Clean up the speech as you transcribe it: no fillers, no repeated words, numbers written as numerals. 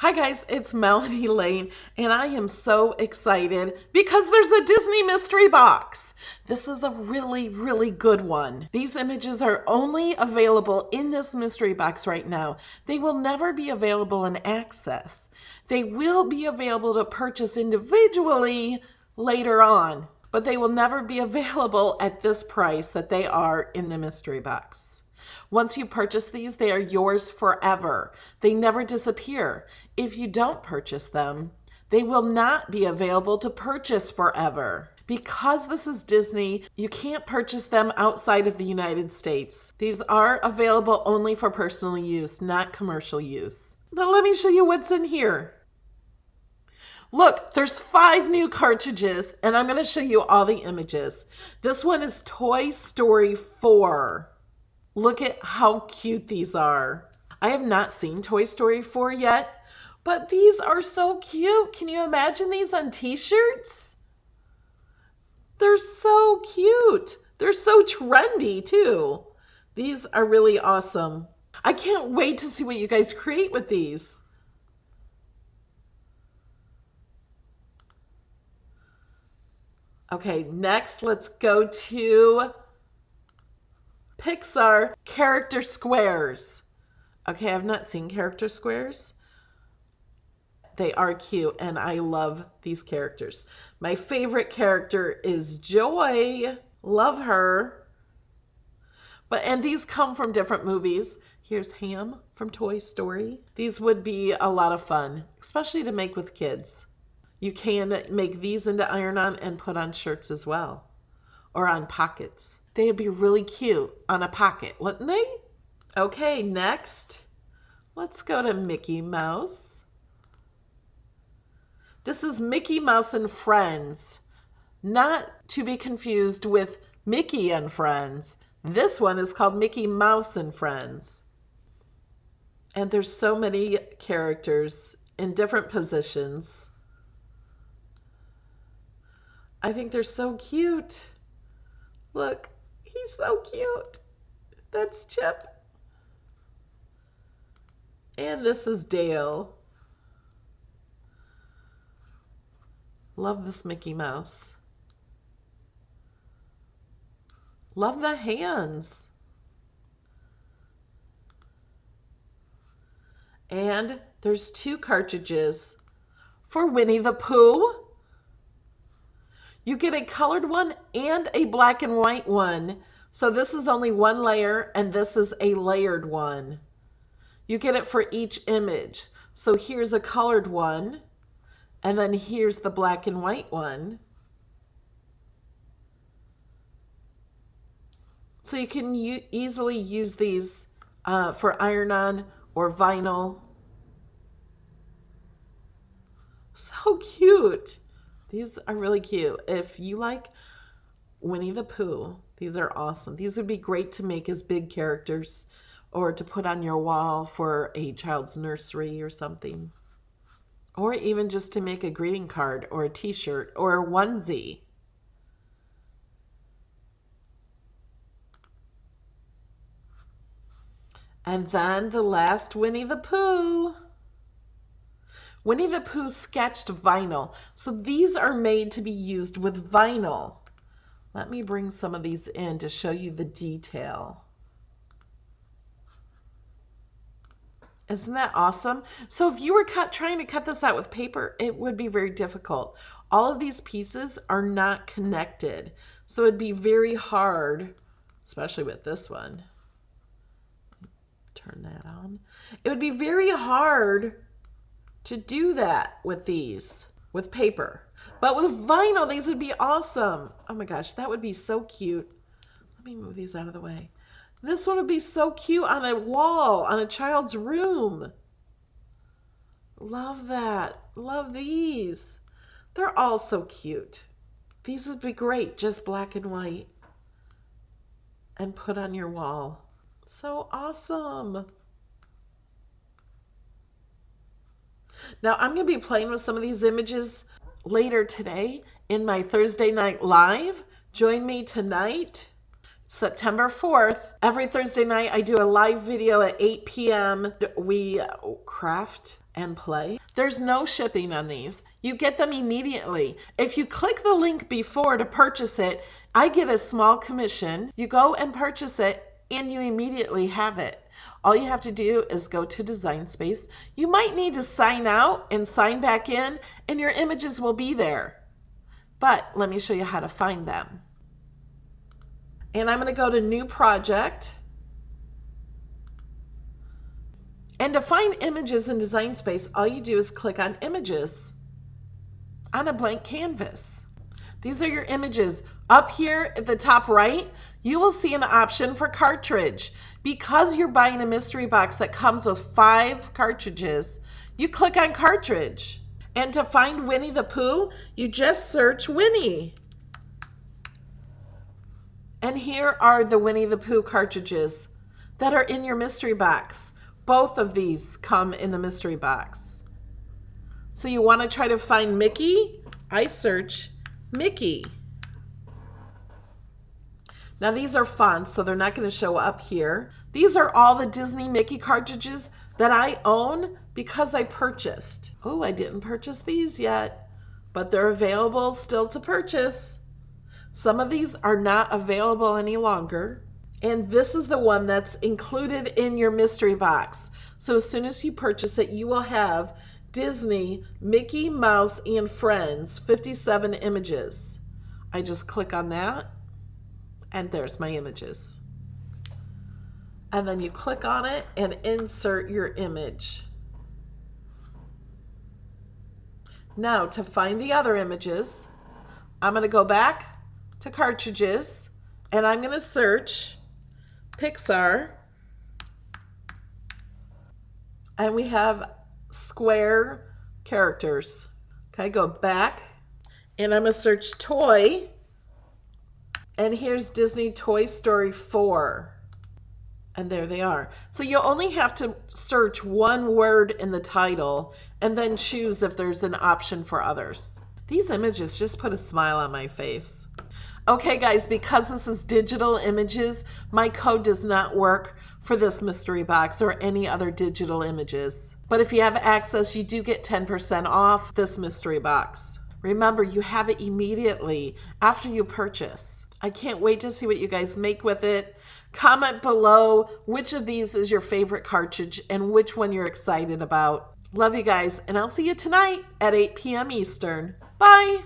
Hi guys, it's Melanie Lane, and I am so excited because there's a Disney mystery box. This is a really good one. These images are only available in this mystery box right now. They will never be available in Access. They will be available to purchase individually later on, but they will never be available at this price that they are in the mystery box. Once you purchase these, they are yours forever. They never disappear. If you don't purchase them, they will not be available to purchase forever. Because this is Disney, you can't purchase them outside of the United States. These are available only for personal use, not commercial use. Now let me show you what's in here. Look, there's 5 new cartridges, and I'm going to show you all the images. This one is Toy Story 4. Look at how cute these are. I have not seen Toy Story 4 yet, but these are so cute. Can you imagine these on t-shirts? They're so cute. They're so trendy too. These are really awesome. I can't wait to see what you guys create with these. Okay, next let's go to Pixar character squares. Okay, I've not seen character squares. They are cute and I love these characters. My favorite character is Joy. Love her. And these come from different movies. Here's Ham from Toy Story. These would be a lot of fun, especially to make with kids. You can make these into iron-on and put on shirts as well, or on pockets. They'd be really cute on a pocket, wouldn't they? Okay, next, let's go to Mickey Mouse. This is Mickey Mouse and Friends, not to be confused with Mickey and Friends. This one is called Mickey Mouse and Friends. And there's so many characters in different positions. I think they're so cute. Look, he's so cute. That's Chip. And this is Dale. Love this Mickey Mouse. Love the hands. And there's 2 cartridges for Winnie the Pooh. You get a colored one and a black and white one. So this is only 1 layer and this is a layered one. You get it for each image. So here's a colored one and then here's the black and white one. So you can easily use these for iron-on or vinyl. So cute. These are really cute. If you like Winnie the Pooh, these are awesome. These would be great to make as big characters or to put on your wall for a child's nursery or something. Or even just to make a greeting card or a t-shirt or a onesie. And then the last Winnie the Pooh. Winnie the Pooh sketched vinyl. So these are made to be used with vinyl. Let me bring some of these in to show you the detail. Isn't that awesome? So if you were trying to cut this out with paper, it would be very difficult. All of these pieces are not connected. So it'd be very hard, especially with this one. Turn that on. It would be very hard to do that with these, with paper. But with vinyl, these would be awesome. Oh my gosh, that would be so cute. Let me move these out of the way. This one would be so cute on a wall, on a child's room. Love that. Love these. They're all so cute. These would be great, just black and white. And put on your wall. So awesome. Now I'm going to be playing with some of these images later today in my Thursday night live. Join me tonight. September 4th, every Thursday night, I do a live video at 8 p.m. We craft and play. There's no shipping on these. You get them immediately. If you click the link before to purchase it, I get a small commission. You go and purchase it and you immediately have it. All you have to do is go to Design Space. You might need to sign out and sign back in, and your images will be there. But let me show you how to find them. And I'm going to go to New Project. And to find images in Design Space, all you do is click on Images on a blank canvas. These are your images. Up here at the top right, you will see an option for cartridge. Because you're buying a mystery box that comes with 5 cartridges, you click on cartridge. And to find Winnie the Pooh, you just search Winnie. And here are the Winnie the Pooh cartridges that are in your mystery box. Both of these come in the mystery box. So you want to try to find Mickey? I search Mickey. Now these are fonts, so they're not going to show up here. These are all the Disney Mickey cartridges that I own because I purchased. Oh, I didn't purchase these yet, but they're available still to purchase. Some of these are not available any longer. And this is the one that's included in your mystery box. So as soon as you purchase it, you will have Disney, Mickey Mouse, and Friends, 57 images. I just click on that, and there's my images. And then you click on it and insert your image. Now to find the other images, I'm going to go back to cartridges and I'm going to search Pixar. And we have square characters. Okay, go back and I'm going to search toy. And here's Disney Toy Story 4. And there they are. So you only have to search one word in the title and then choose if there's an option for others. These images just put a smile on my face. Okay guys, because this is digital images, my code does not work for this mystery box or any other digital images. But if you have access, you do get 10% off this mystery box. Remember, you have it immediately after you purchase. I can't wait to see what you guys make with it. Comment below which of these is your favorite cartridge and which one you're excited about. Love you guys, and I'll see you tonight at 8 p.m. Eastern. Bye!